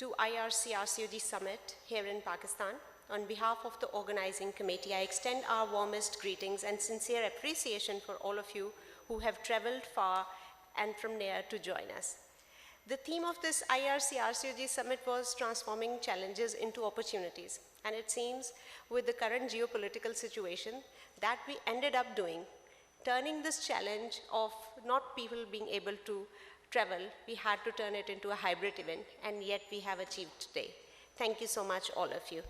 to IRC RCOG Summit here in Pakistan. On behalf of the organizing committee, I extend our warmest greetings and sincere appreciation for all of you who have traveled far and from near to join us. The theme of this IRC RCOG Summit was transforming challenges into opportunities. And it seems with the current geopolitical situation that we ended up turning this challenge of not people being able to travel, we had to turn it into a hybrid event, and yet we have achieved today. Thank you so much, all of you.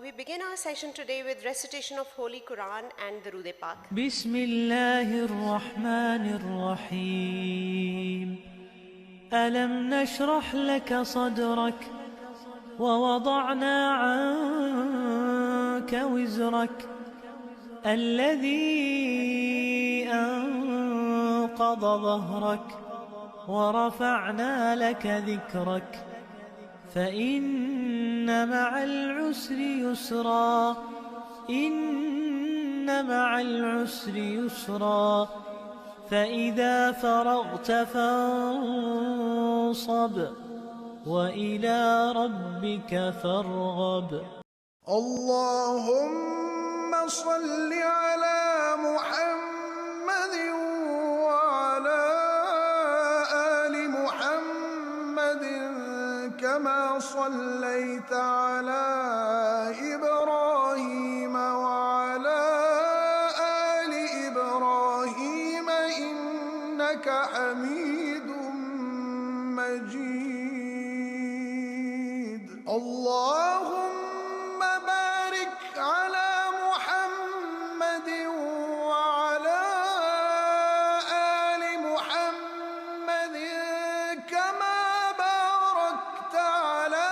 We begin our session today with recitation of Holy Quran and the Durood Pak. Bismillahirrahmanirrahim. Alam nashrah laka sadrak ووضعنا عنك وزرك الذي أنقض ظهرك ورفعنا لك ذكرك فإن مع العسر يسرا إن مع العسر يسرا فإذا فرغت فانصب وإلى ربك فارغب. اللهم صل على محمد وعلى آل محمد كما صليت على إبراهيم وعلى آل إبراهيم إنك حميد مجيد. اللهم بارك على محمد وعلى آل محمد كما باركت على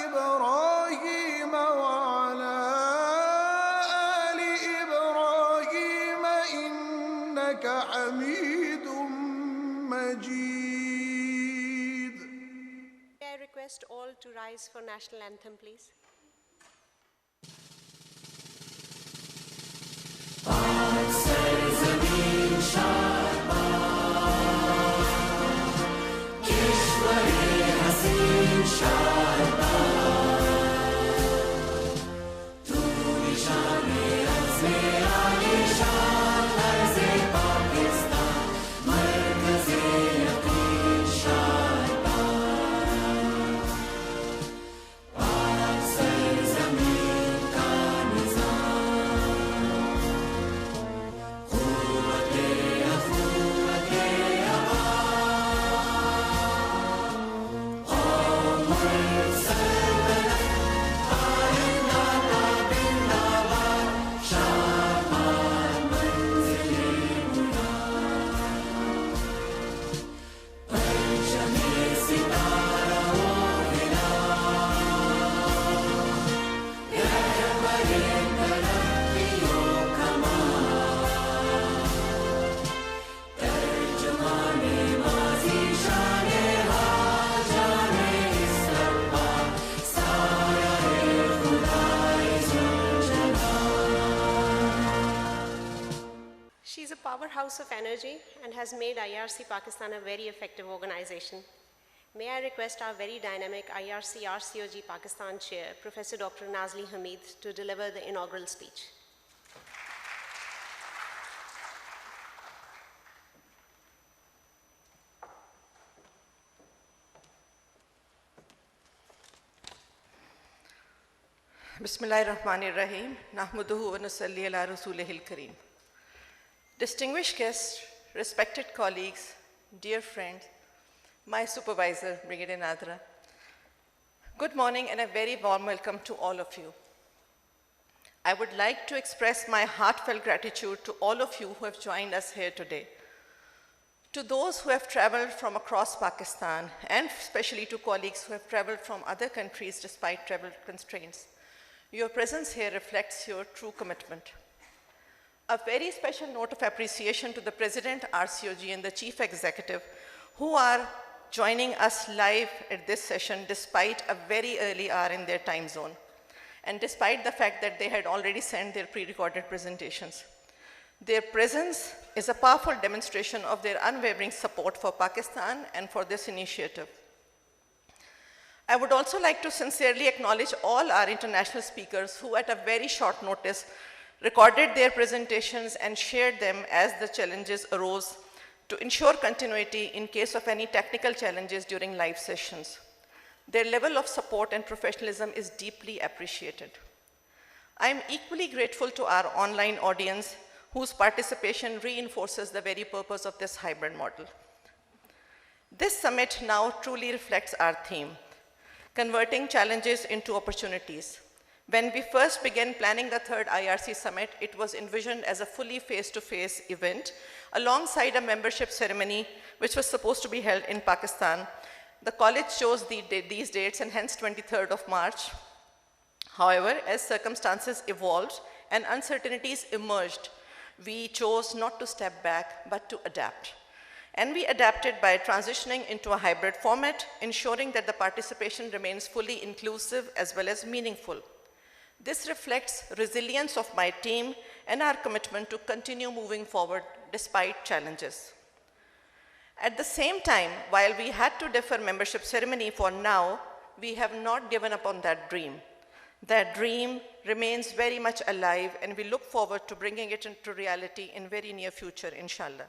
إبراهيم وعلى آل إبراهيم إنك حميد مجيد. All to rise for national anthem, please. She's a powerhouse of energy and has made IRC Pakistan a very effective organization. May I request our very dynamic IRC RCOG Pakistan Chair, Professor Dr. Nazli Hameed, to deliver the inaugural speech. Bismillahirrahmanirrahim. Nahmaduhu wa nusalli ala rasulihil kareem. Distinguished guests, respected colleagues, dear friends, my supervisor, Brigadier Nadra, good morning and a very warm welcome to all of you. I would like to express my heartfelt gratitude to all of you who have joined us here today. To those who have traveled from across Pakistan, and especially to colleagues who have traveled from other countries despite travel constraints, your presence here reflects your true commitment. A very special note of appreciation to the President RCOG and the Chief Executive who are joining us live at this session despite a very early hour in their time zone, and despite the fact that they had already sent their pre-recorded presentations. Their presence is a powerful demonstration of their unwavering support for Pakistan and for this initiative. I would also like to sincerely acknowledge all our international speakers who at a very short notice recorded their presentations and shared them as the challenges arose to ensure continuity in case of any technical challenges during live sessions. Their level of support and professionalism is deeply appreciated. I am equally grateful to our online audience whose participation reinforces the very purpose of this hybrid model. This summit now truly reflects our theme, converting challenges into opportunities. When we first began planning the third IRC Summit, it was envisioned as a fully face-to-face event alongside a membership ceremony which was supposed to be held in Pakistan. The college chose these dates and hence 23rd of March. However, as circumstances evolved and uncertainties emerged, we chose not to step back but to adapt. And we adapted by transitioning into a hybrid format, ensuring that the participation remains fully inclusive as well as meaningful. This reflects resilience of my team and our commitment to continue moving forward despite challenges. At the same time, while we had to defer membership ceremony for now, we have not given up on that dream. That dream remains very much alive and we look forward to bringing it into reality in very near future, inshallah.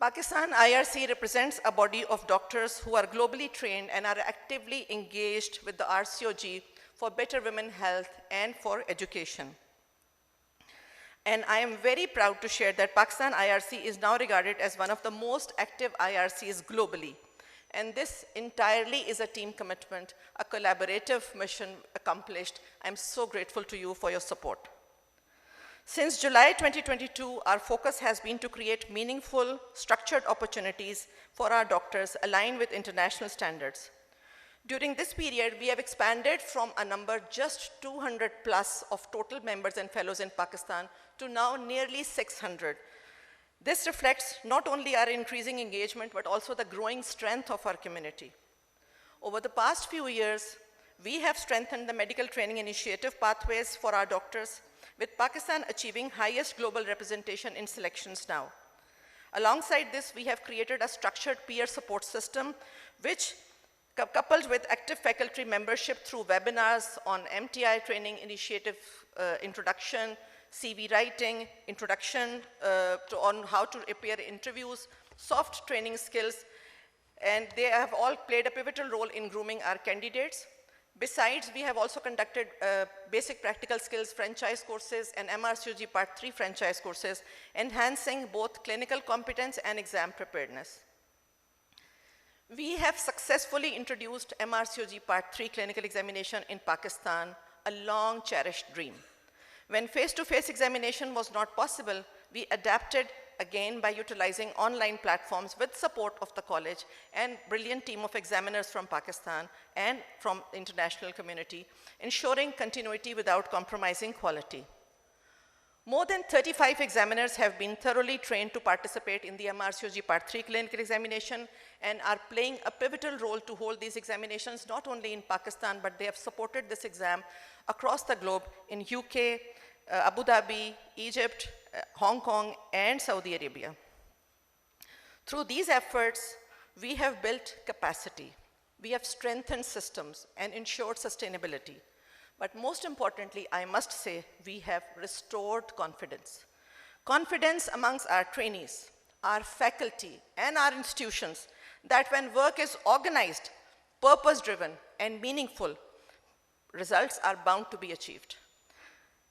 Pakistan IRC represents a body of doctors who are globally trained and are actively engaged with the RCOG for better women health and for education. And I am very proud to share that Pakistan IRC is now regarded as one of the most active IRCs globally. And this entirely is a team commitment, a collaborative mission accomplished. I'm so grateful to you for your support. Since July 2022, our focus has been to create meaningful, structured opportunities for our doctors aligned with international standards. During this period, we have expanded from a number just 200 plus of total members and fellows in Pakistan to now nearly 600. This reflects not only our increasing engagement, but also the growing strength of our community. Over the past few years, we have strengthened the medical training initiative pathways for our doctors, with Pakistan achieving highest global representation in selections now. Alongside this, we have created a structured peer support system, which coupled with active faculty membership through webinars on MTI training initiative introduction, CV writing, introduction on how to appear interviews, soft training skills, and they have all played a pivotal role in grooming our candidates. Besides, we have also conducted basic practical skills franchise courses and MRCOG Part 3 franchise courses, enhancing both clinical competence and exam preparedness. We have successfully introduced MRCOG Part 3 clinical examination in Pakistan, a long cherished dream. When face-to-face examination was not possible, we adapted again by utilizing online platforms with support of the college and brilliant team of examiners from Pakistan and from the international community, ensuring continuity without compromising quality. More than 35 examiners have been thoroughly trained to participate in the MRCOG Part 3 clinical examination and are playing a pivotal role to hold these examinations not only in Pakistan, but they have supported this exam across the globe in UK, Abu Dhabi, Egypt, Hong Kong, and Saudi Arabia. Through these efforts, we have built capacity, we have strengthened systems and ensured sustainability. But most importantly, I must say, we have restored confidence. Confidence amongst our trainees, our faculty, and our institutions that when work is organized, purpose-driven, and meaningful, results are bound to be achieved.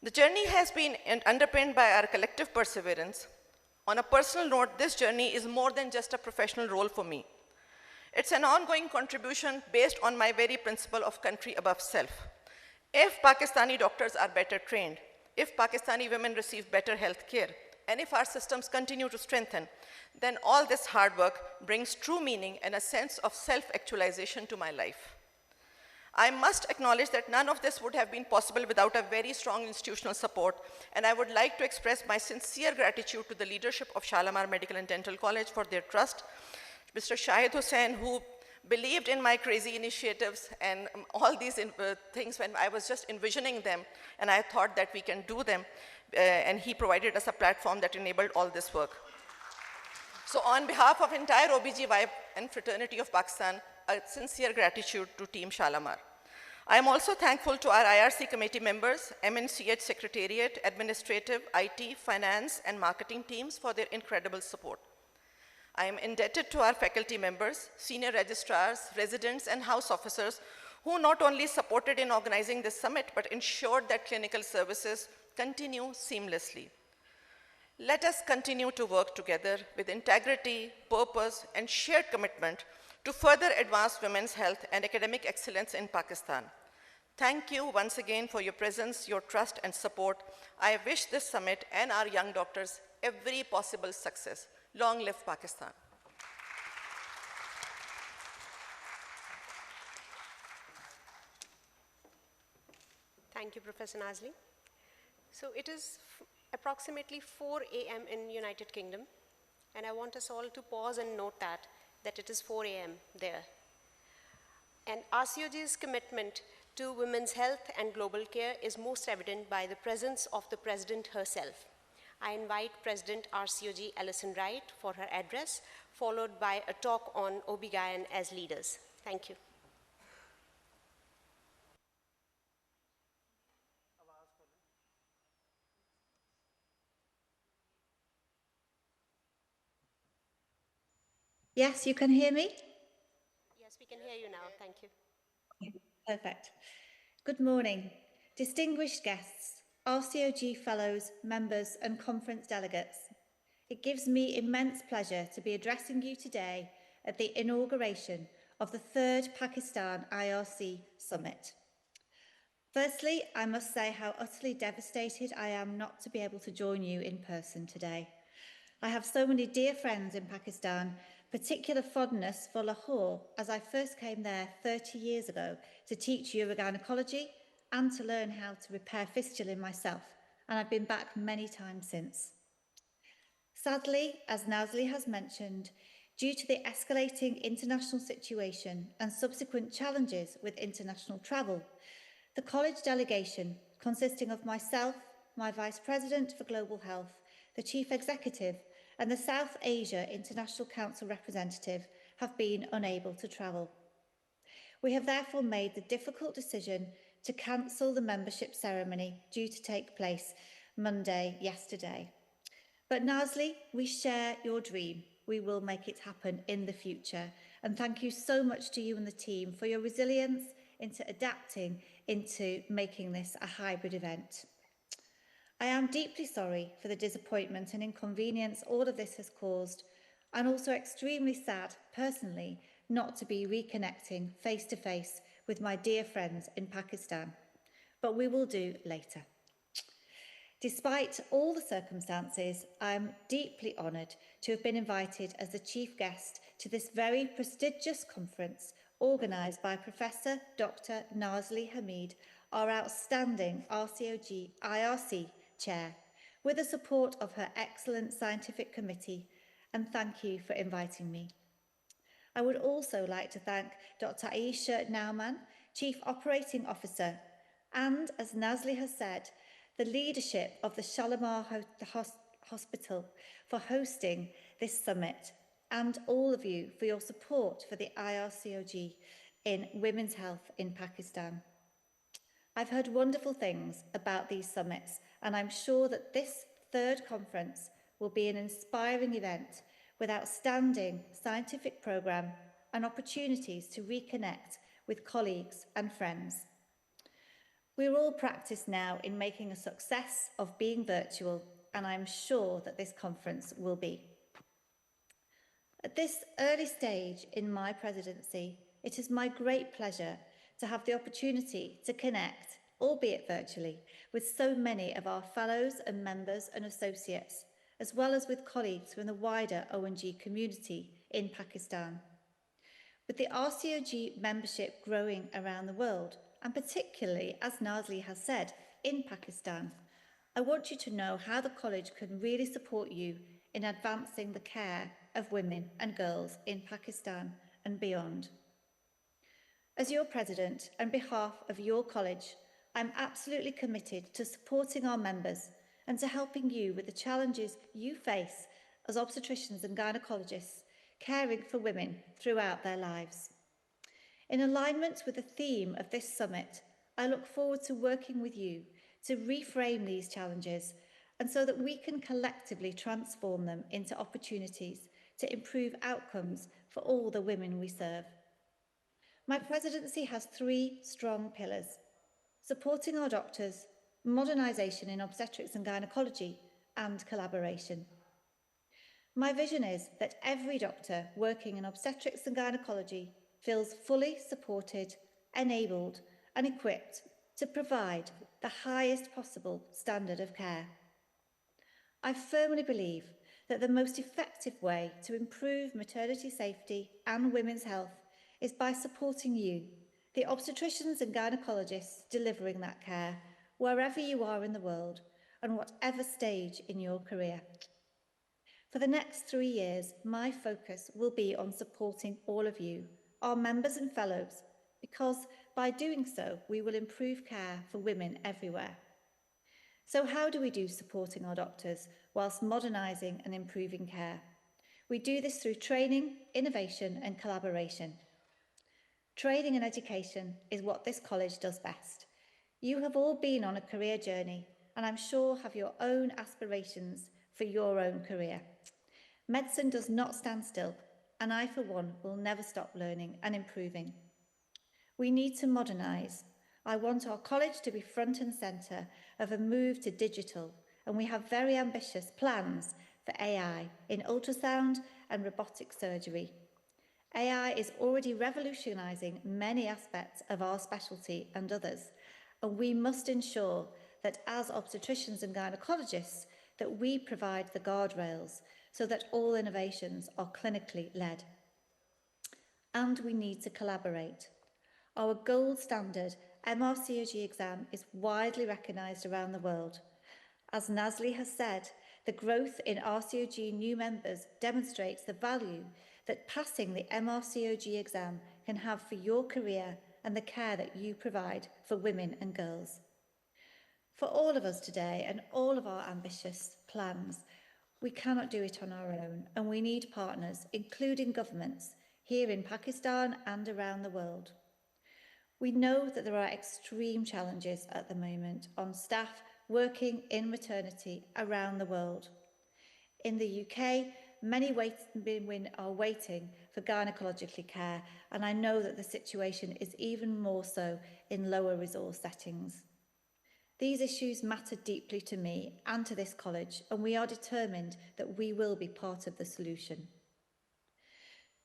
The journey has been underpinned by our collective perseverance. On a personal note, this journey is more than just a professional role for me. It's an ongoing contribution based on my very principle of country above self. If Pakistani doctors are better trained, if Pakistani women receive better health care, and if our systems continue to strengthen, then all this hard work brings true meaning and a sense of self-actualization to my life. I must acknowledge that none of this would have been possible without a very strong institutional support, and I would like to express my sincere gratitude to the leadership of Shalimar Medical and Dental College for their trust, Mr. Shahid Hussain, who believed in my crazy initiatives and all these things when I was just envisioning them, and I thought that we can do them, and he provided us a platform that enabled all this work. So on behalf of entire OBGY and fraternity of Pakistan, a sincere gratitude to Team Shalamar. I am also thankful to our IRC committee members, MNCH Secretariat, Administrative, IT, Finance, and Marketing teams for their incredible support. I am indebted to our faculty members, senior registrars, residents, and house officers who not only supported in organizing this summit, but ensured that clinical services continue seamlessly. Let us continue to work together with integrity, purpose, and shared commitment to further advance women's health and academic excellence in Pakistan. Thank you once again for your presence, your trust, and support. I wish this summit and our young doctors every possible success. Long live Pakistan. Thank you, Professor Nazli. So it is approximately 4 a.m. in United Kingdom, and I want us all to pause and note that it is 4 a.m. there. And RCOG's commitment to women's health and global care is most evident by the presence of the President herself. I invite President RCOG Alison Wright for her address, followed by a talk on OB/GYN as leaders. Thank you. Yes, you can hear me? Yes, we can hear you now. Thank you. Perfect. Good morning, distinguished guests, RCOG fellows, members, and conference delegates. It gives me immense pleasure to be addressing you today at the inauguration of the 3rd Pakistan IRC Summit. Firstly, I must say how utterly devastated I am not to be able to join you in person today. I have so many dear friends in Pakistan, particular fondness for Lahore, as I first came there 30 years ago to teach urogynecology and to learn how to repair fistulae myself, and I've been back many times since. Sadly, as Nazli has mentioned, due to the escalating international situation and subsequent challenges with international travel, the college delegation, consisting of myself, my Vice President for Global Health, the Chief Executive, and the South Asia International Council representative, have been unable to travel. We have therefore made the difficult decision to cancel the membership ceremony due to take place Monday, yesterday. But Nazli, we share your dream. We will make it happen in the future. And thank you so much to you and the team for your resilience into adapting into making this a hybrid event. I am deeply sorry for the disappointment and inconvenience all of this has caused, and also extremely sad, personally, not to be reconnecting face-to-face with my dear friends in Pakistan. But we will do later. Despite all the circumstances, I am deeply honoured to have been invited as the chief guest to this very prestigious conference organised by Professor Dr. Nazli Hameed, our outstanding RCOG IRC Chair, with the support of her excellent scientific committee, and thank you for inviting me. I would also like to thank Dr. Aisha Nauman, Chief Operating Officer, and, as Nazli has said, the leadership of the Shalimar Hospital for hosting this summit, and all of you for your support for the IRCOG in women's health in Pakistan. I've heard wonderful things about these summits, and I'm sure that this 3rd conference will be an inspiring event with outstanding scientific programme and opportunities to reconnect with colleagues and friends. We're all practiced now in making a success of being virtual, and I'm sure that this conference will be. At this early stage in my presidency, it is my great pleasure to have the opportunity to connect, albeit virtually, with so many of our fellows and members and associates, as well as with colleagues from the wider ONG community in Pakistan. With the RCOG membership growing around the world, and particularly, as Nazli has said, in Pakistan, I want you to know how the college can really support you in advancing the care of women and girls in Pakistan and beyond. As your president, on behalf of your college, I'm absolutely committed to supporting our members and to helping you with the challenges you face as obstetricians and gynecologists caring for women throughout their lives. In alignment with the theme of this summit, I look forward to working with you to reframe these challenges and so that we can collectively transform them into opportunities to improve outcomes for all the women we serve. My presidency has 3 strong pillars: supporting our doctors, modernisation in obstetrics and gynaecology, and collaboration. My vision is that every doctor working in obstetrics and gynaecology feels fully supported, enabled, and equipped to provide the highest possible standard of care. I firmly believe that the most effective way to improve maternity safety and women's health is by supporting you, the obstetricians and gynaecologists delivering that care, wherever you are in the world and whatever stage in your career. For the next 3 years, my focus will be on supporting all of you, our members and fellows, because by doing so, we will improve care for women everywhere. So how do we do supporting our doctors whilst modernising and improving care? We do this through training, innovation and collaboration. Training and education is what this college does best. You have all been on a career journey and I'm sure have your own aspirations for your own career. Medicine does not stand still, and I, for one, will never stop learning and improving. We need to modernise. I want our college to be front and centre of a move to digital, and we have very ambitious plans for AI in ultrasound and robotic surgery. AI is already revolutionising many aspects of our specialty and others, and we must ensure that as obstetricians and gynaecologists that we provide the guardrails so that all innovations are clinically led. And we need to collaborate. Our gold standard MRCOG exam is widely recognised around the world. As Nazli has said, the growth in RCOG new members demonstrates the value that passing the MRCOG exam can have for your career and the care that you provide for women and girls. For all of us today and all of our ambitious plans, we cannot do it on our own, and we need partners, including governments, here in Pakistan and around the world. We know that there are extreme challenges at the moment on staff working in maternity around the world. In the UK, many women are waiting for gynaecological care, and I know that the situation is even more so in lower resource settings. These issues matter deeply to me and to this college, and we are determined that we will be part of the solution.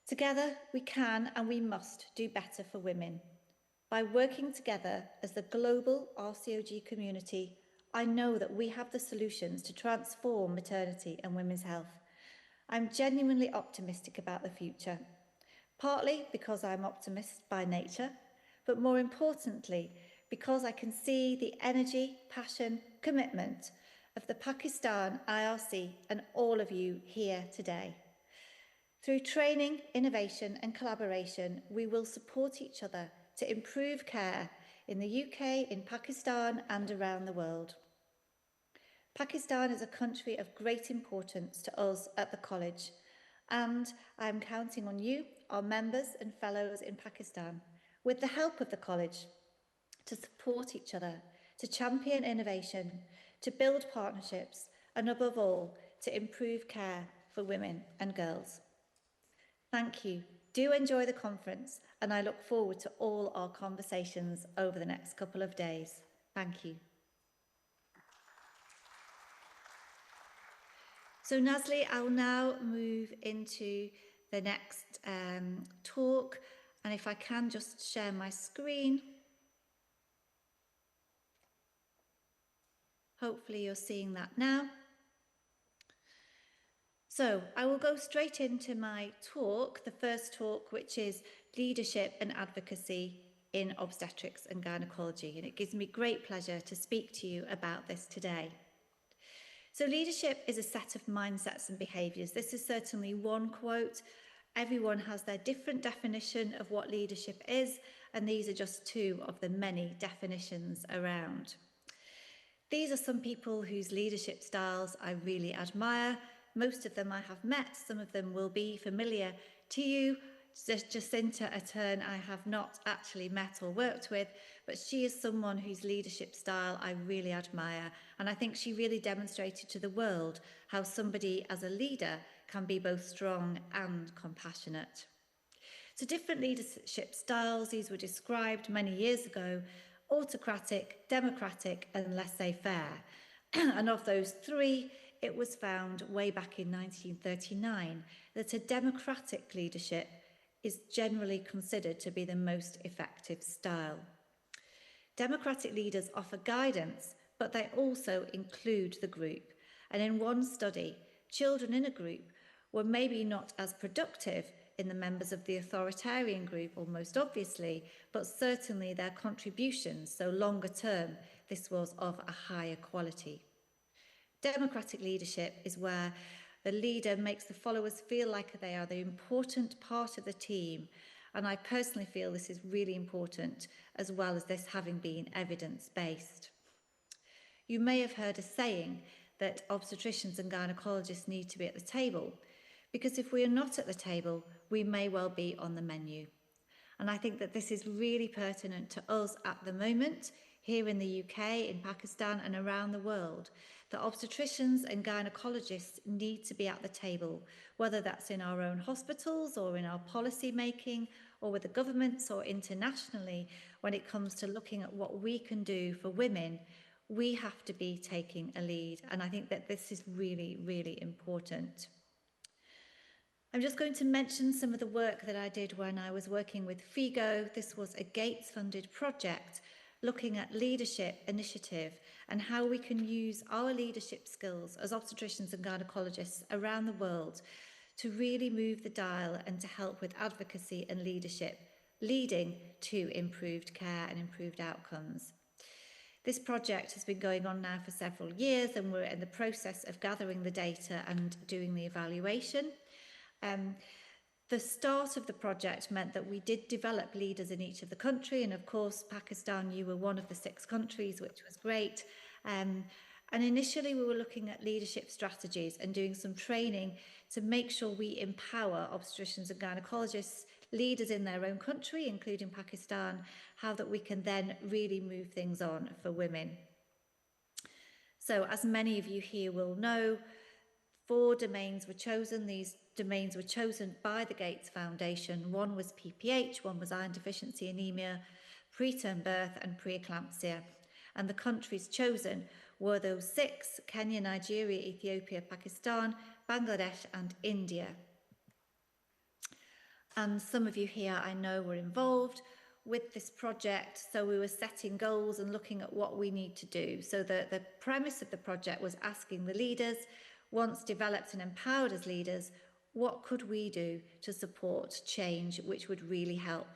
Together, we can and we must do better for women. By working together as the global RCOG community, I know that we have the solutions to transform maternity and women's health. I'm genuinely optimistic about the future, partly because I'm optimist by nature, but more importantly, because I can see the energy, passion, commitment of the Pakistan IRC and all of you here today. Through training, innovation and collaboration, we will support each other to improve care in the UK, in Pakistan and around the world. Pakistan is a country of great importance to us at the college, and I am counting on you, our members and fellows in Pakistan, with the help of the college, to support each other, to champion innovation, to build partnerships, and above all, to improve care for women and girls. Thank you. Do enjoy the conference, and I look forward to all our conversations over the next couple of days. Thank you. So Nazli, I'll now move into the next talk, and if I can just share my screen. Hopefully you're seeing that now. So I will go straight into my talk, the first talk, which is leadership and advocacy in obstetrics and gynaecology. And it gives me great pleasure to speak to you about this today. So leadership is a set of mindsets and behaviours. This is certainly one quote. Everyone has their different definition of what leadership is, and these are just 2 of the many definitions around. These are some people whose leadership styles I really admire. Most of them I have met, some of them will be familiar to you, Jacinta Atern I have not actually met or worked with, but she is someone whose leadership style I really admire, and I think she really demonstrated to the world how somebody as a leader can be both strong and compassionate. So different leadership styles, these were described many years ago: autocratic, democratic and laissez-faire. And of those three, it was found way back in 1939 that a democratic leadership is generally considered to be the most effective style. Democratic leaders offer guidance, but they also include the group. And in one study, children in a group were maybe not as productive in the members of the authoritarian group, or most obviously, but certainly their contributions, so longer term, this was of a higher quality. Democratic leadership is where the leader makes the followers feel like they are the important part of the team, and I personally feel this is really important, as well as this having been evidence-based. You may have heard a saying that obstetricians and gynecologists need to be at the table, because if we are not at the table, we may well be on the menu. And I think that this is really pertinent to us at the moment, here in the UK, in Pakistan and around the world, that obstetricians and gynecologists need to be at the table, whether that's in our own hospitals or in our policy making or with the governments or internationally. When it comes to looking at what we can do for women, we have to be taking a lead. And I think that this is really, really important. I'm just going to mention some of the work that I did when I was working with FIGO. This was a Gates-funded project looking at leadership initiative and how we can use our leadership skills as obstetricians and gynecologists around the world to really move the dial and to help with advocacy and leadership, leading to improved care and improved outcomes. This project has been going on now for several years, and we're in the process of gathering the data and doing the evaluation. The start of the project meant that we did develop leaders in each of the country, and of course Pakistan, you were one of the 6 countries, which was great. And initially we were looking at leadership strategies and doing some training to make sure we empower obstetricians and gynecologists, leaders in their own country, including Pakistan, how that we can then really move things on for women. So as many of you here will know, 4 domains were chosen. These domains were chosen by the Gates Foundation. One was PPH, one was iron deficiency anemia, preterm birth and preeclampsia. And the countries chosen were those 6: Kenya, Nigeria, Ethiopia, Pakistan, Bangladesh and India. And some of you here I know were involved with this project, so we were setting goals and looking at what we need to do. So the premise of the project was asking the leaders, once developed and empowered as leaders, what could we do to support change which would really help?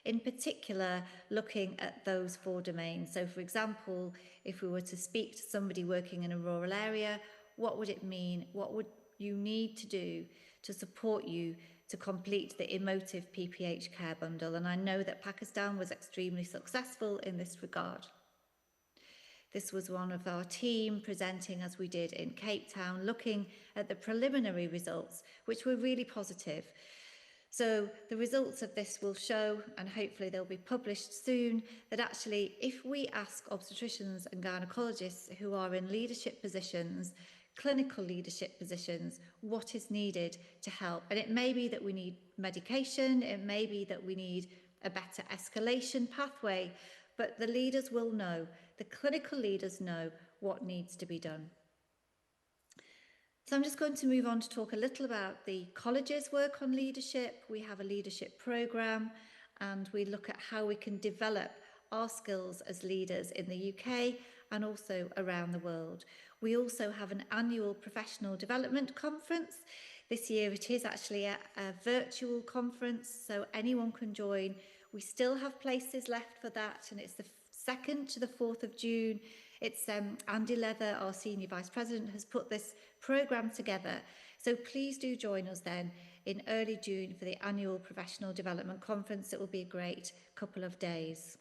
In particular, looking at those 4 domains. So for example, if we were to speak to somebody working in a rural area, what would it mean? What would you need to do to support you to complete the emotive PPH care bundle? And I know that Pakistan was extremely successful in this regard. This was one of our team presenting, as we did in Cape Town, looking at the preliminary results, which were really positive. So the results of this will show, and hopefully they'll be published soon, that actually if we ask obstetricians and gynecologists who are in leadership positions, clinical leadership positions, what is needed to help. And it may be that we need medication, it may be that we need a better escalation pathway, but the leaders will know, the clinical leaders know what needs to be done. So I'm just going to move on to talk a little about the college's work on leadership. We have a leadership programme and we look at how we can develop our skills as leaders in the UK and also around the world. We also have an annual professional development conference. This year it is actually a virtual conference, so anyone can join. We still have places left for that, and it's the 2nd to the 4th of June. It's Andy Leather, our Senior Vice President, has put this programme together. So please do join us then in early June for the annual Professional Development Conference. It will be a great couple of days.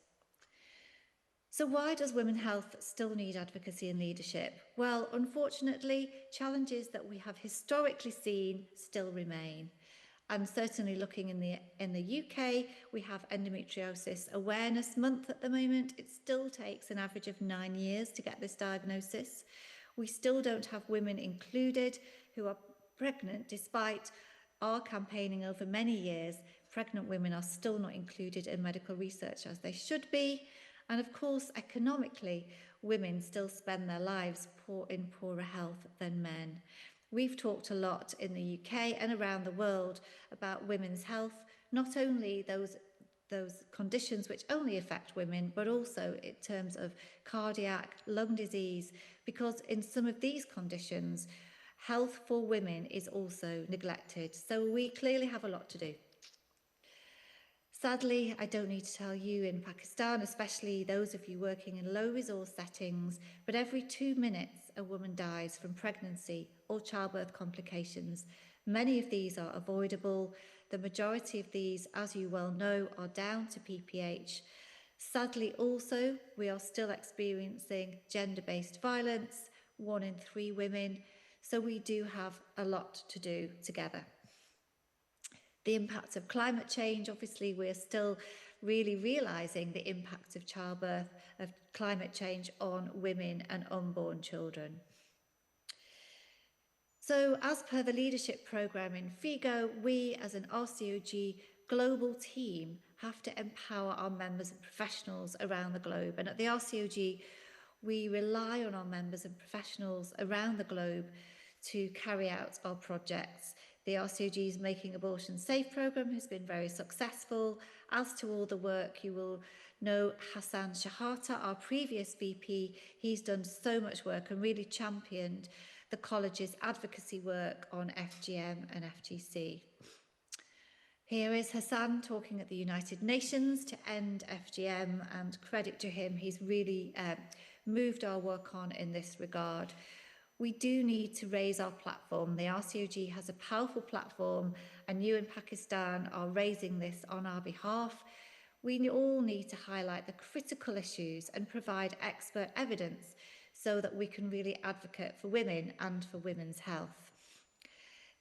So why does women's health still need advocacy and leadership? Well, unfortunately, challenges that we have historically seen still remain. And certainly looking in the UK, we have Endometriosis Awareness Month at the moment. It still takes an average of 9 years to get this diagnosis. We still don't have women included who are pregnant, despite our campaigning over many years. Pregnant women are still not included in medical research as they should be. And of course, economically, women still spend their lives in poorer health than men. We've talked a lot in the UK and around the world about women's health, not only those conditions which only affect women, but also in terms of cardiac, lung disease, because in some of these conditions, health for women is also neglected. So we clearly have a lot to do. Sadly, I don't need to tell you, in Pakistan, especially those of you working in low resource settings, but every 2 minutes a woman dies from pregnancy or childbirth complications. Many of these are avoidable. The majority of these, as you well know, are down to PPH. Sadly also, we are still experiencing gender-based violence, 1 in 3 women, so we do have a lot to do together. The impacts of climate change, obviously we're still really realising the impacts of childbirth, of climate change on women and unborn children. So as per the leadership programme in FIGO, we as an RCOG global team have to empower our members and professionals around the globe. And at the RCOG, we rely on our members and professionals around the globe to carry out our projects. The RCOG's Making Abortion Safe programme has been very successful. As to all the work, you will know Hassan Shahata, our previous VP, he's done so much work and really championed the college's advocacy work on FGM and FGC. Here is Hassan talking at the United Nations to end FGM, and credit to him, he's really moved our work on in this regard. We do need to raise our platform. The RCOG has a powerful platform, and you in Pakistan are raising this on our behalf. We all need to highlight the critical issues and provide expert evidence so that we can really advocate for women and for women's health.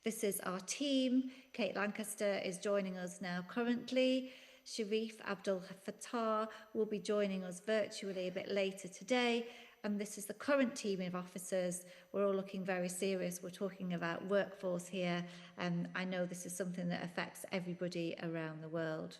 This is our team. Kate Lancaster is joining us now currently. Sharif Abdul Fattar will be joining us virtually a bit later today. And this is the current team of officers. We're all looking very serious. We're talking about workforce here, and I know this is something that affects everybody around the world.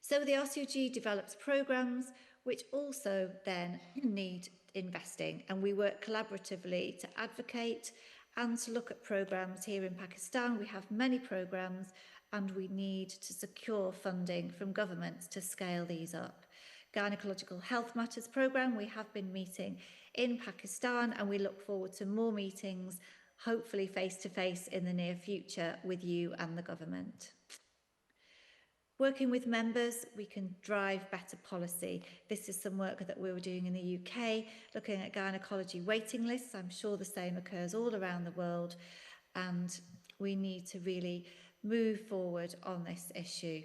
So the RCOG develops programmes which also then need investing, and we work collaboratively to advocate and to look at programmes here in Pakistan. We have many programmes, and we need to secure funding from governments to scale these up. Gynecological Health Matters programme, we have been meeting in Pakistan, and we look forward to more meetings, hopefully face-to-face in the near future with you and the government. Working with members, we can drive better policy. This is some work that we were doing in the UK, looking at gynecology waiting lists. I'm sure the same occurs all around the world, and we need to really move forward on this issue.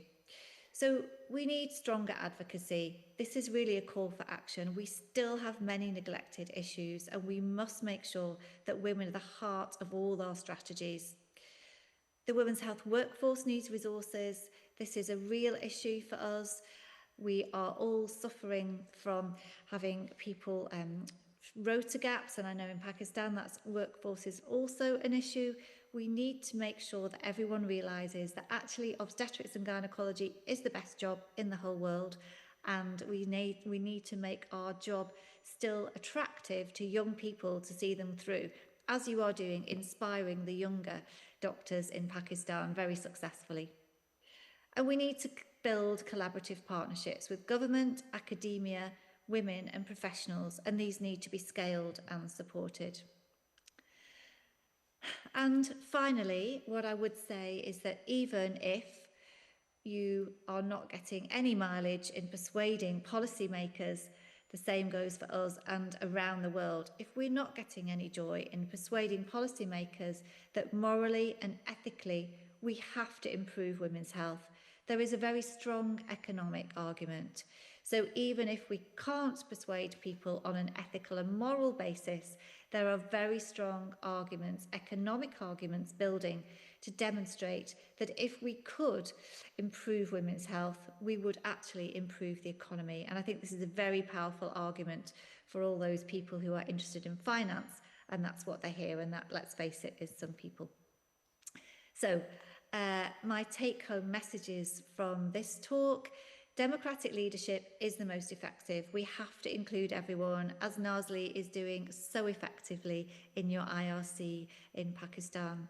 So we need stronger advocacy. This is really a call for action. We still have many neglected issues, and we must make sure that women are the heart of all our strategies. The women's health workforce needs resources. This is a real issue for us. We are all suffering from having people rota gaps, and I know in Pakistan that's workforce is also an issue. We need to make sure that everyone realises that actually obstetrics and gynecology is the best job in the whole world, and we need to make our job still attractive to young people to see them through, as you are doing, inspiring the younger doctors in Pakistan very successfully. And we need to build collaborative partnerships with government, academia, women and professionals, and these need to be scaled and supported. And finally, what I would say is that even if you are not getting any mileage in persuading policymakers, the same goes for us and around the world. If we're not getting any joy in persuading policymakers that morally and ethically we have to improve women's health, there is a very strong economic argument. So even if we can't persuade people on an ethical and moral basis, there are very strong arguments, economic arguments building to demonstrate that if we could improve women's health, we would actually improve the economy. And I think this is a very powerful argument for all those people who are interested in finance, and that's what they hear, and that, let's face it, is some people. So my take-home messages from this talk: democratic leadership is the most effective. We have to include everyone, as Nazli is doing so effectively in your IRC in Pakistan.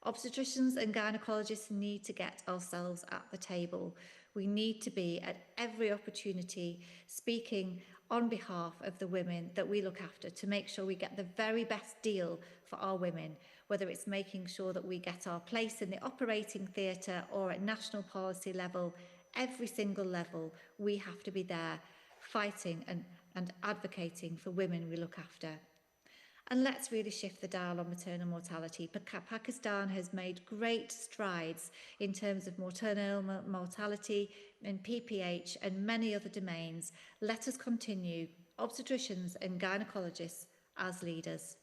Obstetricians and gynecologists need to get ourselves at the table. We need to be at every opportunity speaking on behalf of the women that we look after to make sure we get the very best deal for our women, whether it's making sure that we get our place in the operating theatre or at national policy level. Every single level, we have to be there fighting and advocating for women we look after. And let's really shift the dial on maternal mortality. Pakistan has made great strides in terms of maternal mortality in PPH and many other domains. Let us continue, obstetricians and gynecologists, as leaders.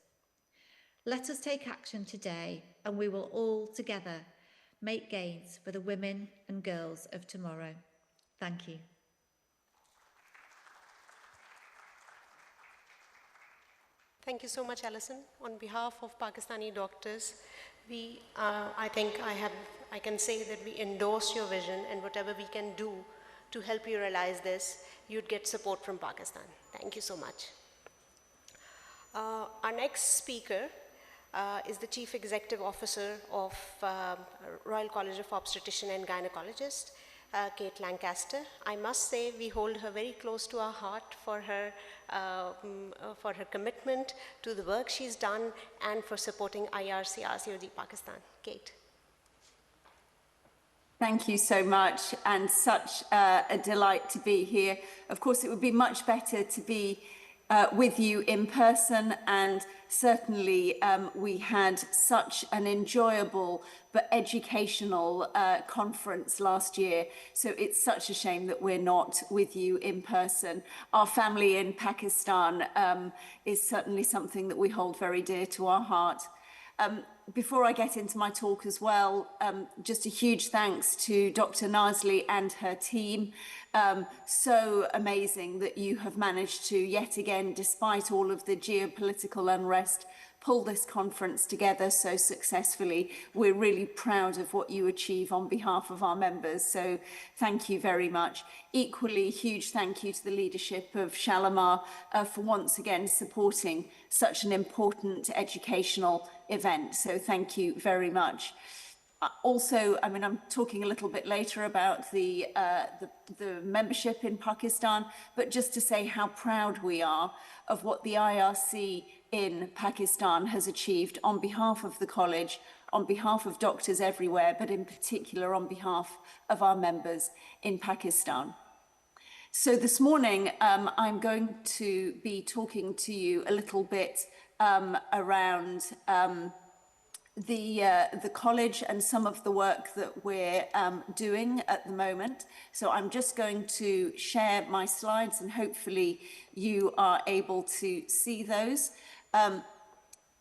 Let us take action today, and we will all together make gains for the women and girls of tomorrow. Thank you. Thank you so much, Alison. On behalf of Pakistani doctors, I can say that we endorse your vision, and whatever we can do to help you realize this, you'd get support from Pakistan. Thank you so much. Our next speaker is the Chief Executive Officer of Royal College of Obstetricians and Gynecologists, Kate Lancaster. I must say we hold her very close to our heart for her commitment to the work she's done and for supporting IRC RCOG Pakistan. Kate. Thank you so much, and such a delight to be here. Of course, it would be much better to be with you in person, and certainly we had such an enjoyable but educational conference last year, so it's such a shame that we're not with you in person. Our family in Pakistan is certainly something that we hold very dear to our heart. Before I get into my talk as well, just a huge thanks to Dr. Nazli and her team. So amazing that you have managed to, yet again, despite all of the geopolitical unrest, pull this conference together so successfully. We're really proud of what you achieve on behalf of our members, so thank you very much. Equally, huge thank you to the leadership of Shalimar for once again supporting such an important educational event, so thank you very much. Also, I mean, I'm talking a little bit later about the membership in Pakistan, but just to say how proud we are of what the IRC in Pakistan has achieved on behalf of the college, on behalf of doctors everywhere, but in particular on behalf of our members in Pakistan. So this morning, I'm going to be talking to you a little bit around the college and some of the work that we're doing at the moment. So I'm just going to share my slides, and hopefully you are able to see those.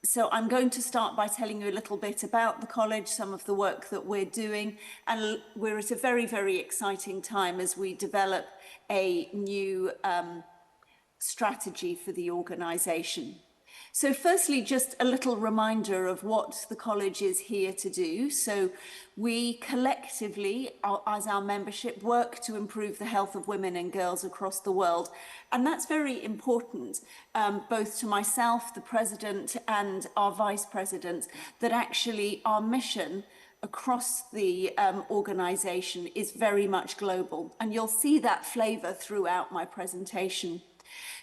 So I'm going to start by telling you a little bit about the college, some of the work that we're doing, and we're at a very, very exciting time as we develop a new strategy for the organisation. So firstly, just a little reminder of what the college is here to do. So we collectively, as our membership, work to improve the health of women and girls across the world. And that's very important, both to myself, the president, and our vice president, that actually our mission across the organisation is very much global. And you'll see that flavour throughout my presentation.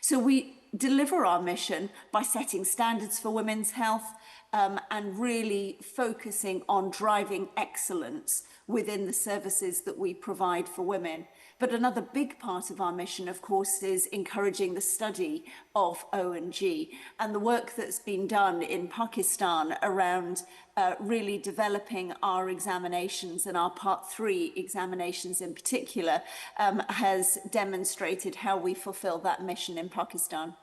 So we deliver our mission by setting standards for women's health, and really focusing on driving excellence within the services that we provide for women. But another big part of our mission, of course, is encouraging the study of O&G and the work that's been done in Pakistan around really developing our examinations, and our Part 3 examinations in particular, has demonstrated how we fulfill that mission in Pakistan.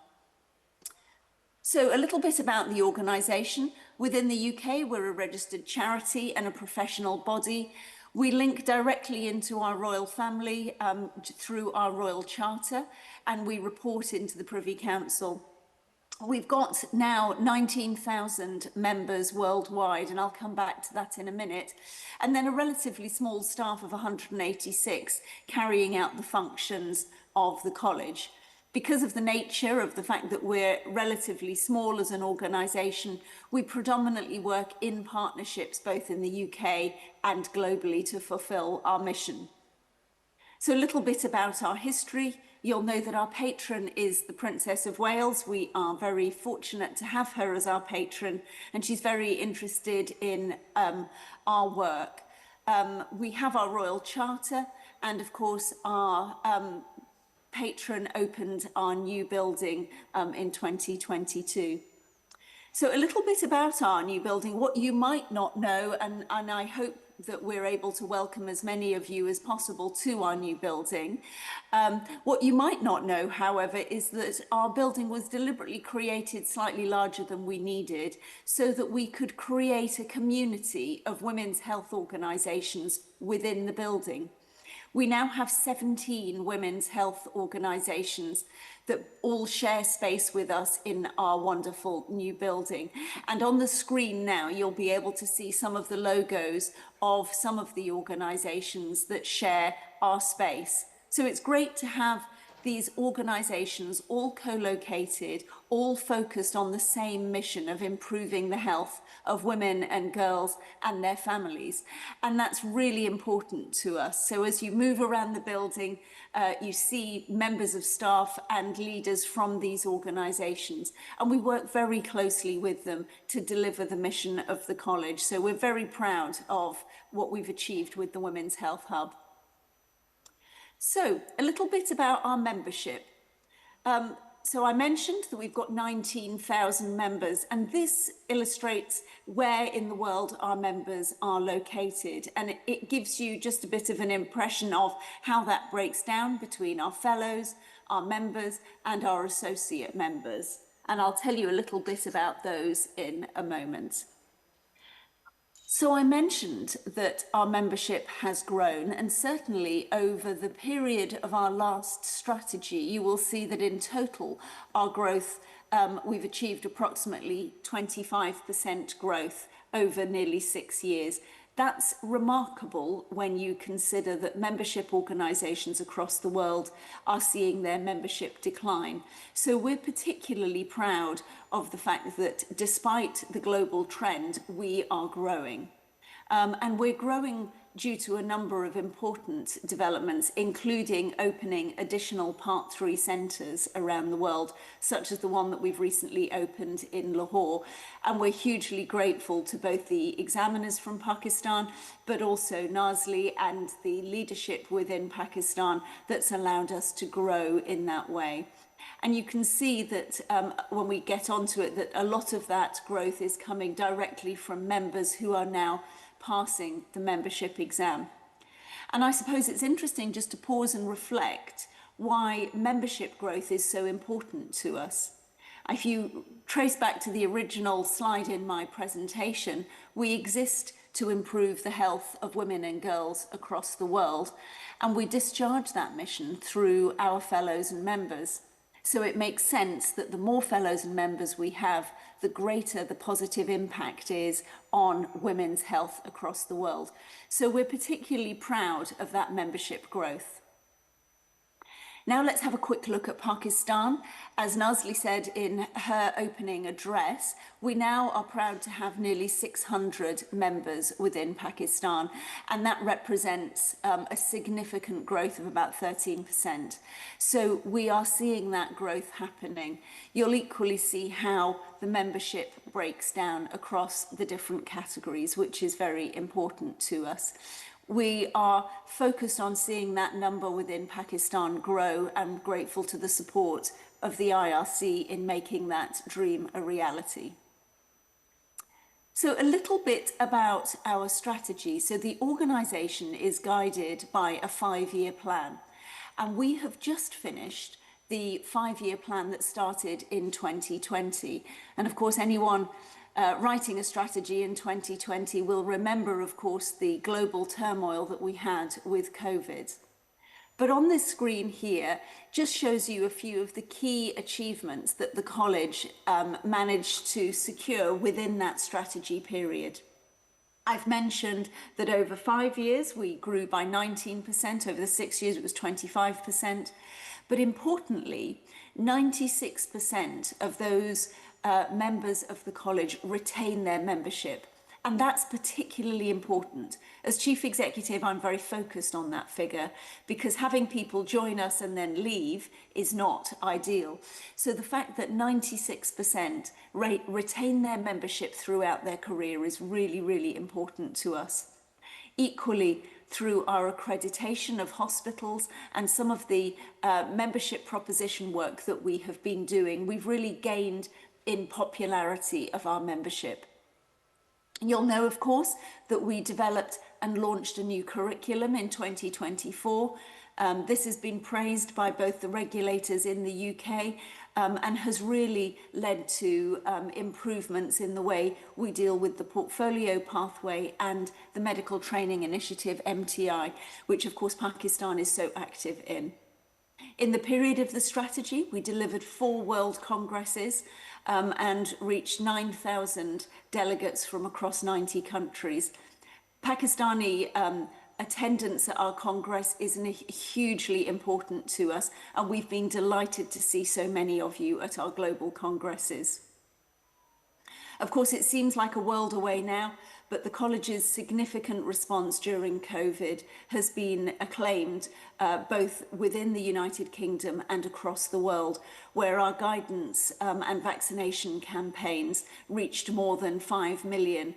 So a little bit about the organisation. Within the UK, we're a registered charity and a professional body. We link directly into our royal family through our royal charter, and we report into the Privy Council. We've got now 19,000 members worldwide, and I'll come back to that in a minute. And then a relatively small staff of 186 carrying out the functions of the college. Because of the nature of the fact that we're relatively small as an organisation, we predominantly work in partnerships both in the UK and globally to fulfil our mission. So a little bit about our history. You'll know that our patron is the Princess of Wales. We are very fortunate to have her as our patron, and she's very interested in our work. We have our royal charter, and of course our patron opened our new building in 2022. So a little bit about our new building, what you might not know, and I hope that we're able to welcome as many of you as possible to our new building. What you might not know, however, is that our building was deliberately created slightly larger than we needed so that we could create a community of women's health organisations within the building. We now have 17 women's health organisations that all share space with us in our wonderful new building. And on the screen now, you'll be able to see some of the logos of some of the organisations that share our space. So it's great to have these organisations all co-located, all focused on the same mission of improving the health of women and girls and their families. And that's really important to us. So as you move around the building, you see members of staff and leaders from these organisations. And we work very closely with them to deliver the mission of the college. So we're very proud of what we've achieved with the Women's Health Hub. So a little bit about our membership. So I mentioned that we've got 19,000 members, and this illustrates where in the world our members are located. And it gives you just a bit of an impression of how that breaks down between our fellows, our members, and our associate members. And I'll tell you a little bit about those in a moment. So I mentioned that our membership has grown, and certainly over the period of our last strategy, you will see that in total our growth, we've achieved approximately 25% growth over nearly 6 years. That's remarkable when you consider that membership organisations across the world are seeing their membership decline. So we're particularly proud of the fact that despite the global trend, we are growing. And we're growing due to a number of important developments, including opening additional Part 3 centres around the world, such as the one that we've recently opened in Lahore. And we're hugely grateful to both the examiners from Pakistan, but also Nazli and the leadership within Pakistan that's allowed us to grow in that way. And you can see that when we get onto it, that a lot of that growth is coming directly from members who are now passing the membership exam. And I suppose it's interesting just to pause and reflect why membership growth is so important to us. If you trace back to the original slide in my presentation, we exist to improve the health of women and girls across the world, and we discharge that mission through our fellows and members. So it makes sense that the more fellows and members we have, the greater the positive impact is on women's health across the world. So we're particularly proud of that membership growth. Now let's have a quick look at Pakistan. As Nazli said in her opening address, we now are proud to have nearly 600 members within Pakistan, and that represents a significant growth of about 13%. So we are seeing that growth happening. You'll equally see how the membership breaks down across the different categories, which is very important to us. We are focused on seeing that number within Pakistan grow and grateful to the support of the IRC in making that dream a reality. So a little bit about our strategy. So the organisation is guided by a 5-year plan, and we have just finished the 5-year plan that started in 2020. And of course, anyone writing a strategy in 2020 will remember, of course, the global turmoil that we had with COVID. But on this screen here just shows you a few of the key achievements that the college managed to secure within that strategy period. I've mentioned that over 5 years we grew by 19%, over the 6 years it was 25%, but importantly, 96% of those members of the college retain their membership. And that's particularly important. As Chief Executive, I'm very focused on that figure because having people join us and then leave is not ideal. So the fact that 96% retain their membership throughout their career is really, really important to us. Equally, through our accreditation of hospitals and some of the membership proposition work that we have been doing, we've really gained in popularity of our membership. You'll know, of course, that we developed and launched a new curriculum in 2024. This has been praised by both the regulators in the UK and has really led to improvements in the way we deal with the portfolio pathway and the medical training initiative, MTI, which of course Pakistan is so active in. In the period of the strategy, we delivered 4 world congresses and reached 9,000 delegates from across 90 countries. Pakistani attendance at our Congress is hugely important to us, and we've been delighted to see so many of you at our global Congresses. Of course, it seems like a world away now, but the college's significant response during COVID has been acclaimed both within the United Kingdom and across the world, where our guidance and vaccination campaigns reached more than 5 million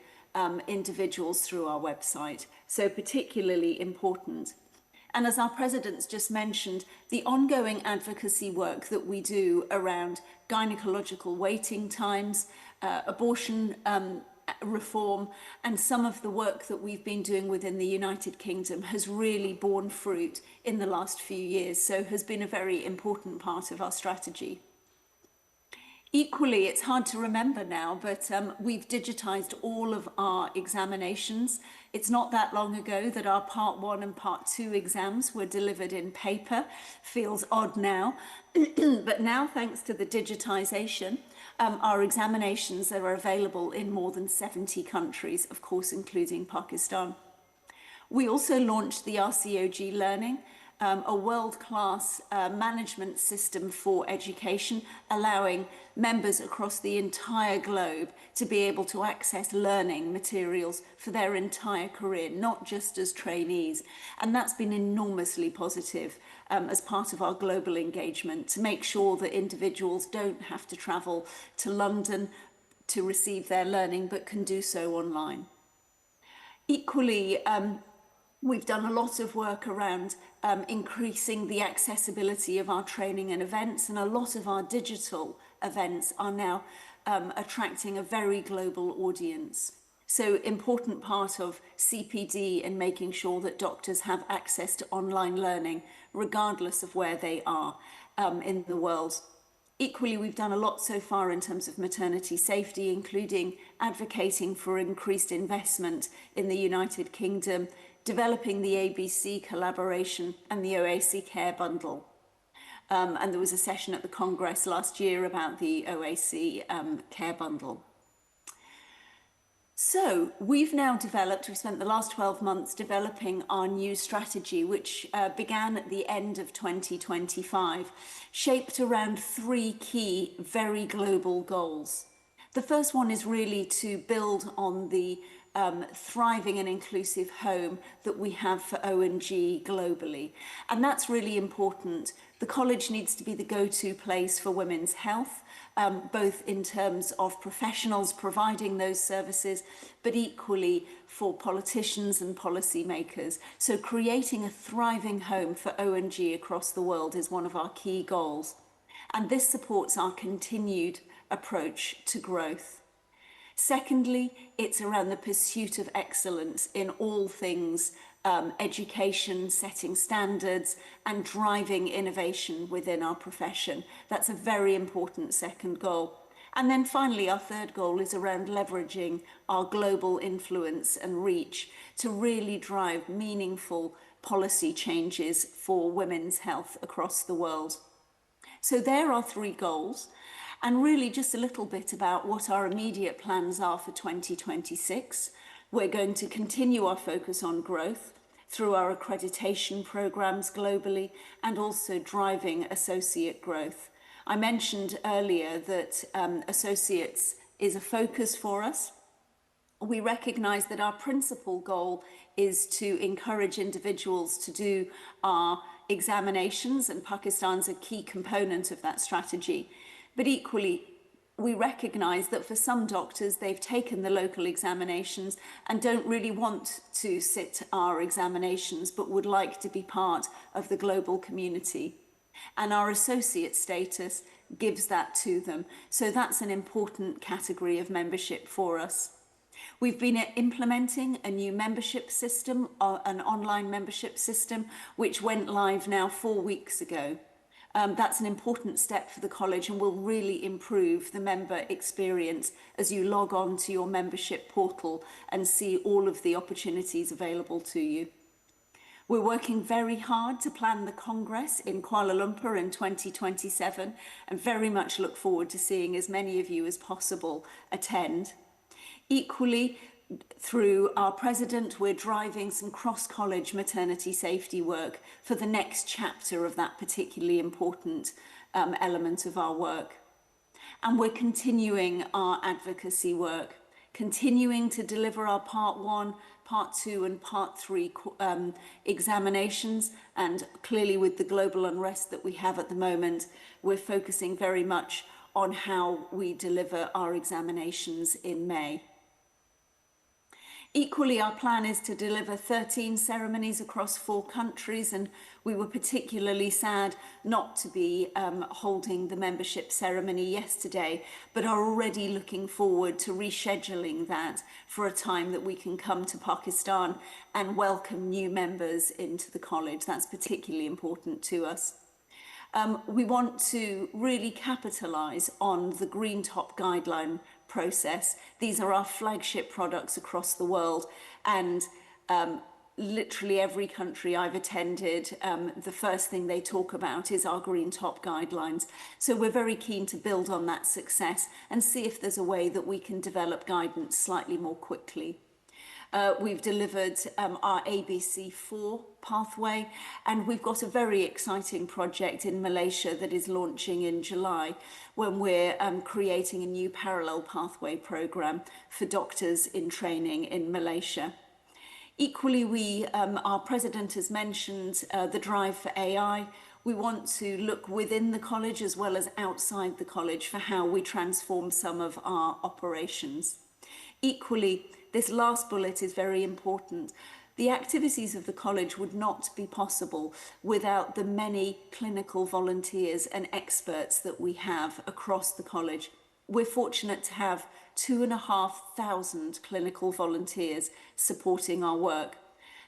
individuals through our website. So particularly important. And as our president's just mentioned, the ongoing advocacy work that we do around gynecological waiting times, abortion reform, and some of the work that we've been doing within the United Kingdom has really borne fruit in the last few years, so has been a very important part of our strategy. Equally, it's hard to remember now, but we've digitised all of our examinations. It's not that long ago that our Part 1 and Part 2 exams were delivered in paper. Feels odd now, but now thanks to the digitisation, our examinations are available in more than 70 countries, of course, including Pakistan. We also launched the RCOG Learning, a world-class management system for education, allowing members across the entire globe to be able to access learning materials for their entire career, not just as trainees. And that's been enormously positive as part of our global engagement to make sure that individuals don't have to travel to London to receive their learning, but can do so online. Equally, we've done a lot of work around increasing the accessibility of our training and events, and a lot of our digital events are now attracting a very global audience. So important part of CPD in making sure that doctors have access to online learning, regardless of where they are in the world. Equally, we've done a lot so far in terms of maternity safety, including advocating for increased investment in the United Kingdom, developing the ABC collaboration and the OAC care bundle. And there was a session at the Congress last year about the OAC care bundle. So we've spent the last 12 months developing our new strategy, which began at the end of 2025, shaped around three key, very global goals. The first one is really to build on the thriving and inclusive home that we have for O&G globally. And that's really important. The college needs to be the go-to place for women's health, both in terms of professionals providing those services, but equally for politicians and policymakers. So creating a thriving home for O&G across the world is one of our key goals. And this supports our continued approach to growth. Secondly, it's around the pursuit of excellence in all things education, setting standards, and driving innovation within our profession. That's a very important second goal. And then finally, our third goal is around leveraging our global influence and reach to really drive meaningful policy changes for women's health across the world. So there are three goals. And really just a little bit about what our immediate plans are for 2026. We're going to continue our focus on growth through our accreditation programs globally and also driving associate growth. I mentioned earlier that associates is a focus for us. We recognise that our principal goal is to encourage individuals to do our examinations, and Pakistan's a key component of that strategy. But equally, we recognise that for some doctors, they've taken the local examinations and don't really want to sit our examinations, but would like to be part of the global community. And our associate status gives that to them. So that's an important category of membership for us. We've been implementing a new membership system, an online membership system, which went live now 4 weeks ago. That's an important step for the college and will really improve the member experience as you log on to your membership portal and see all of the opportunities available to you. We're working very hard to plan the Congress in Kuala Lumpur in 2027 and very much look forward to seeing as many of you as possible attend. Equally, through our president, we're driving some cross-college maternity safety work for the next chapter of that particularly important element of our work. And we're continuing our advocacy work, continuing to deliver our Part 1, Part 2 and Part 3 examinations. And clearly with the global unrest that we have at the moment, we're focusing very much on how we deliver our examinations in May. Equally, our plan is to deliver 13 ceremonies across 4 countries, and we were particularly sad not to be holding the membership ceremony yesterday, but are already looking forward to rescheduling that for a time that we can come to Pakistan and welcome new members into the college. That's particularly important to us. We want to really capitalise on the Green Top guideline process. These are our flagship products across the world, and literally every country I've attended, the first thing they talk about is our Green Top guidelines. So we're very keen to build on that success and see if there's a way that we can develop guidance slightly more quickly. We've delivered our ABC4 pathway, and we've got a very exciting project in Malaysia that is launching in July when we're creating a new parallel pathway programme for doctors in training in Malaysia. Equally, our president has mentioned the drive for AI. We want to look within the college as well as outside the college for how we transform some of our operations. Equally, this last bullet is very important. The activities of the college would not be possible without the many clinical volunteers and experts that we have across the college. We're fortunate to have 2,500 clinical volunteers supporting our work.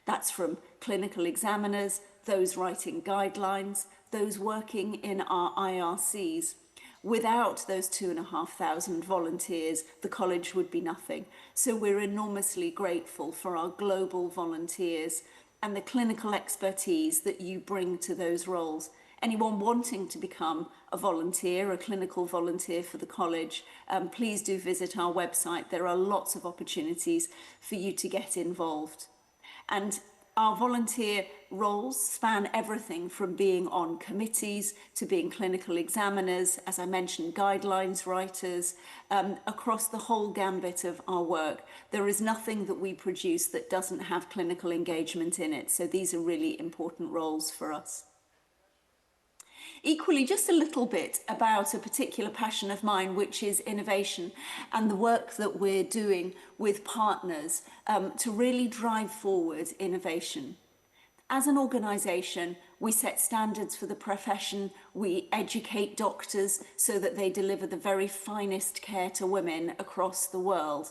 That's from clinical examiners, those writing guidelines, those working in our IRCs. Without those 2,500 volunteers, the college would be nothing. So we're enormously grateful for our global volunteers and the clinical expertise that you bring to those roles. Anyone wanting to become a volunteer, a clinical volunteer for the college, please do visit our website. There are lots of opportunities for you to get involved. And our volunteer roles span everything from being on committees to being clinical examiners, as I mentioned, guidelines writers, across the whole gambit of our work. There is nothing that we produce that doesn't have clinical engagement in it. So these are really important roles for us. Equally, just a little bit about a particular passion of mine, which is innovation and the work that we're doing with partners to really drive forward innovation. As an organisation, we set standards for the profession, we educate doctors so that they deliver the very finest care to women across the world.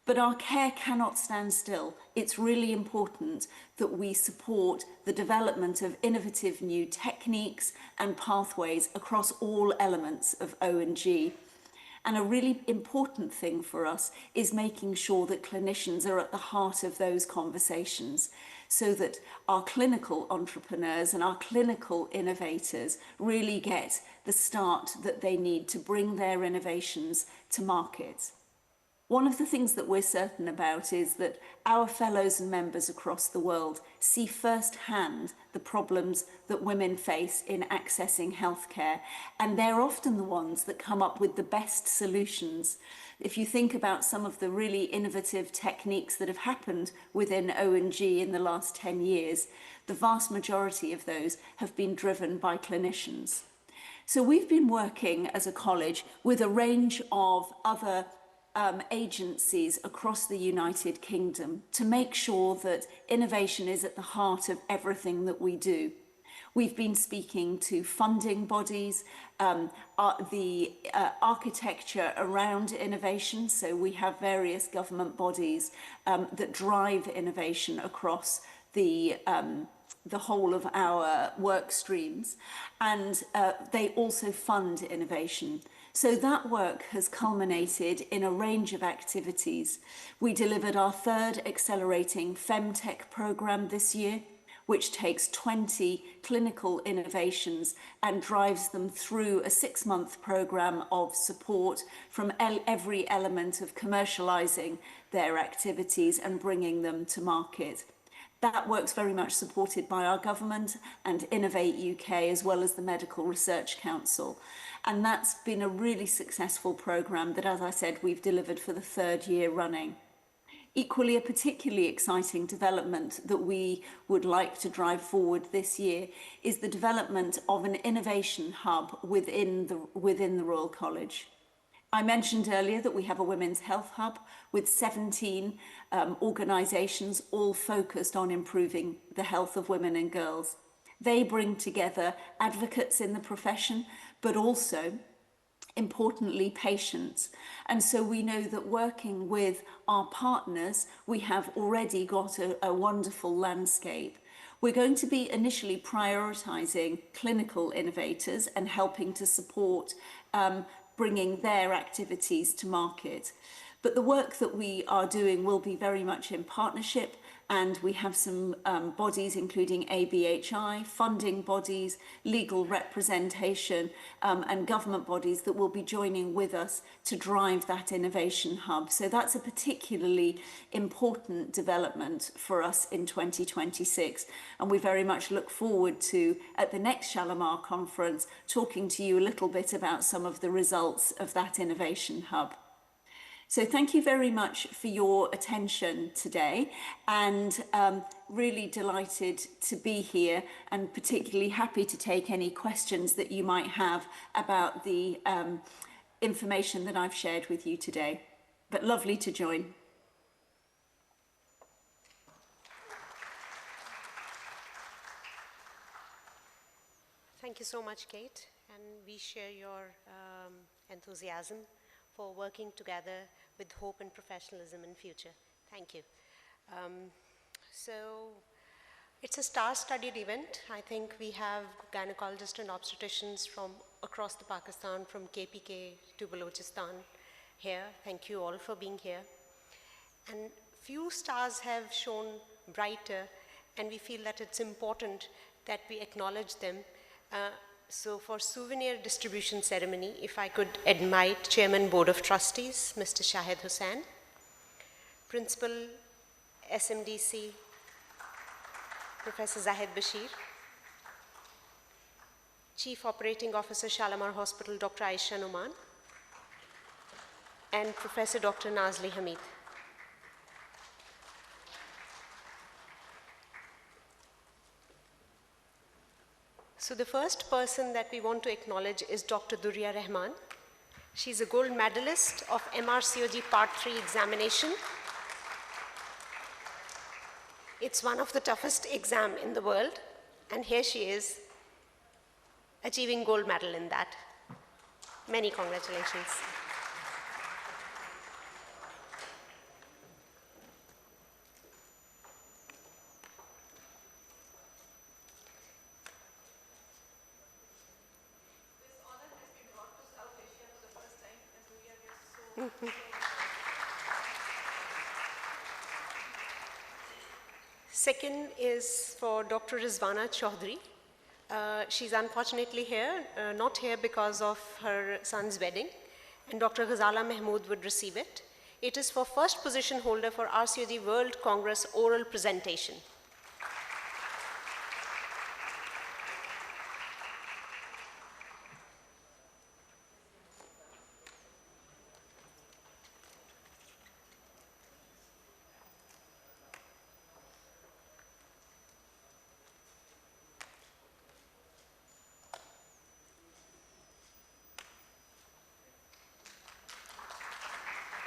But our care cannot stand still. It's really important that we support the development of innovative new techniques and pathways across all elements of O&G. And a really important thing for us is making sure that clinicians are at the heart of those conversations, so that our clinical entrepreneurs and our clinical innovators really get the start that they need to bring their innovations to market. One of the things that we're certain about is that our fellows and members across the world see firsthand the problems that women face in accessing healthcare, and they're often the ones that come up with the best solutions. If you think about some of the really innovative techniques that have happened within O&G in the last 10 years, the vast majority of those have been driven by clinicians. So we've been working as a college with a range of other agencies across the United Kingdom to make sure that innovation is at the heart of everything that we do. We've been speaking to funding bodies, the architecture around innovation, so we have various government bodies that drive innovation across the whole of our work streams, and they also fund innovation. So that work has culminated in a range of activities. We delivered our third Accelerating Femtech programme this year, which takes 20 clinical innovations and drives them through a 6-month programme of support from every element of commercialising their activities and bringing them to market. That work's very much supported by our government and Innovate UK, as well as the Medical Research Council. And that's been a really successful programme that, as I said, we've delivered for the 3rd year running. Equally, a particularly exciting development that we would like to drive forward this year is the development of an innovation hub within the Royal College. I mentioned earlier that we have a women's health hub with 17 organisations all focused on improving the health of women and girls. They bring together advocates in the profession, but also, importantly, patients. And so we know that working with our partners, we have already got a wonderful landscape. We're going to be initially prioritising clinical innovators and helping to support bringing their activities to market. But the work that we are doing will be very much in partnership, and we have some bodies including ABHI, funding bodies, legal representation and government bodies that will be joining with us to drive that innovation hub. So that's a particularly important development for us in 2026, and we very much look forward to, at the next Shalimar conference, talking to you a little bit about some of the results of that innovation hub. So thank you very much for your attention today, and really delighted to be here, and particularly happy to take any questions that you might have about the information that I've shared with you today. But lovely to join. Thank you so much, Kate, and we share your enthusiasm for working together with hope and professionalism in future. Thank you. So it's a star-studded event. I think we have gynecologists and obstetricians from across the Pakistan, from KPK to Balochistan here. Thank you all for being here. And few stars have shone brighter, and we feel that it's important that we acknowledge them So for souvenir distribution ceremony, if I could invite Chairman Board of Trustees, Mr. Shahid Hussain, Principal SMDC, Professor Zahid Bashir, Chief Operating Officer, Shalimar Hospital, Dr. Aisha Numan, and Professor Dr. Nazli Hameed. So the first person that we want to acknowledge is Dr. Durya Rahman. She's a gold medalist of MRCOG Part 3 examination. It's one of the toughest exams in the world, and here she is achieving gold medal in that. Many congratulations. Second is for Dr. Rizwana Chaudhry. She's unfortunately here, not here because of her son's wedding, and Dr. Ghazala Mahmood would receive it. It is for first position holder for RCOG World Congress oral presentation.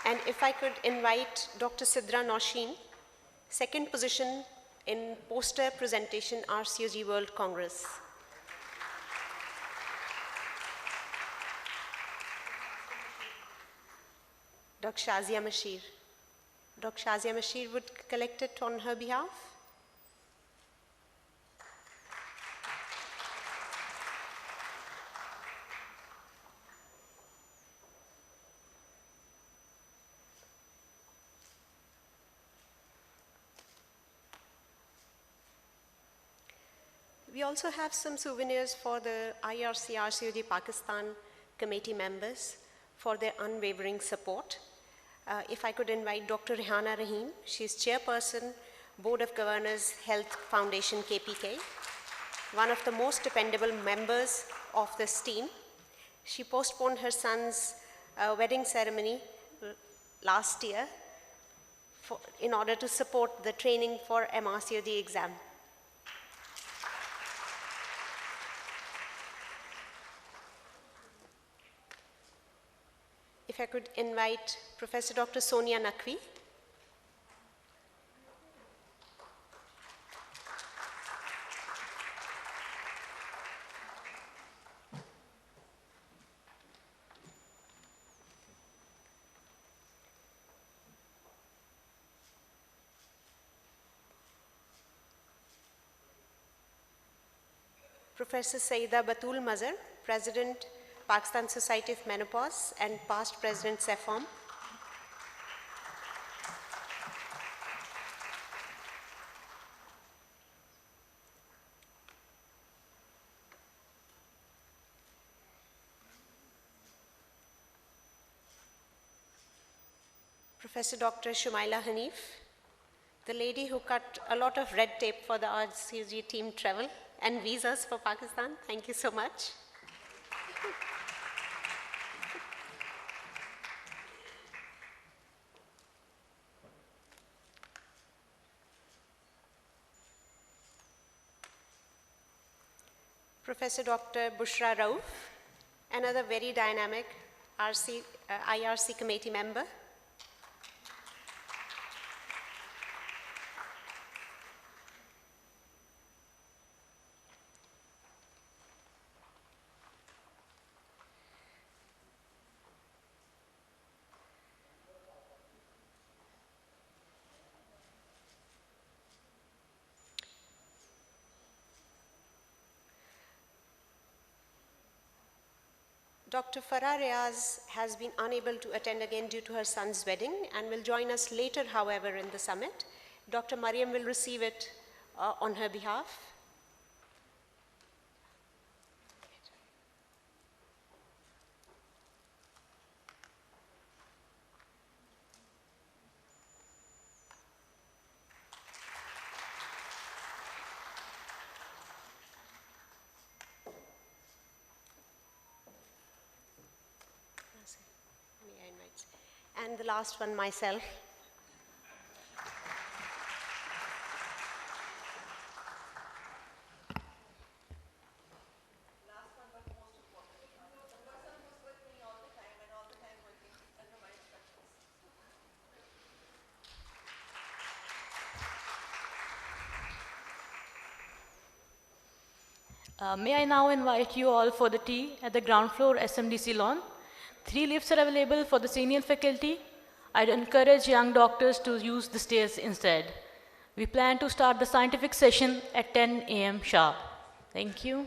And if I could invite Dr. Sidra Noshin, second position in poster presentation, RCOG World Congress. Dr. Shazia Mashir. Dr. Shazia Mashir would collect it on her behalf. We also have some souvenirs for the IRC RCOG Pakistan committee members for their unwavering support. If I could invite Dr. Rehana Rahim, she's chairperson, Board of Governors Health Foundation KPK, one of the most dependable members of this team. She postponed her son's wedding ceremony last year in order to support the training for MRCOG exam. If I could invite Professor Dr. Sonia Naqvi. Professor Saida Batul Mazhar, President, Pakistan Society of Menopause and past President SEFOM. Professor Dr. Shumaila Hanif, the lady who cut a lot of red tape for the RCOG team travel and visas for Pakistan. Thank you so much. Professor Dr. Bushra Rauf, another very dynamic IRC committee member. Dr. Farah Riaz has been unable to attend again due to her son's wedding and will join us later, however, in the summit. Dr. Mariam will receive it on her behalf. And the last one, myself. May I now invite you all for the tea at the ground floor SMDC lawn. 3 lifts are available for the senior faculty. I'd encourage young doctors to use the stairs instead. We plan to start the scientific session at 10 a.m. sharp. Thank you.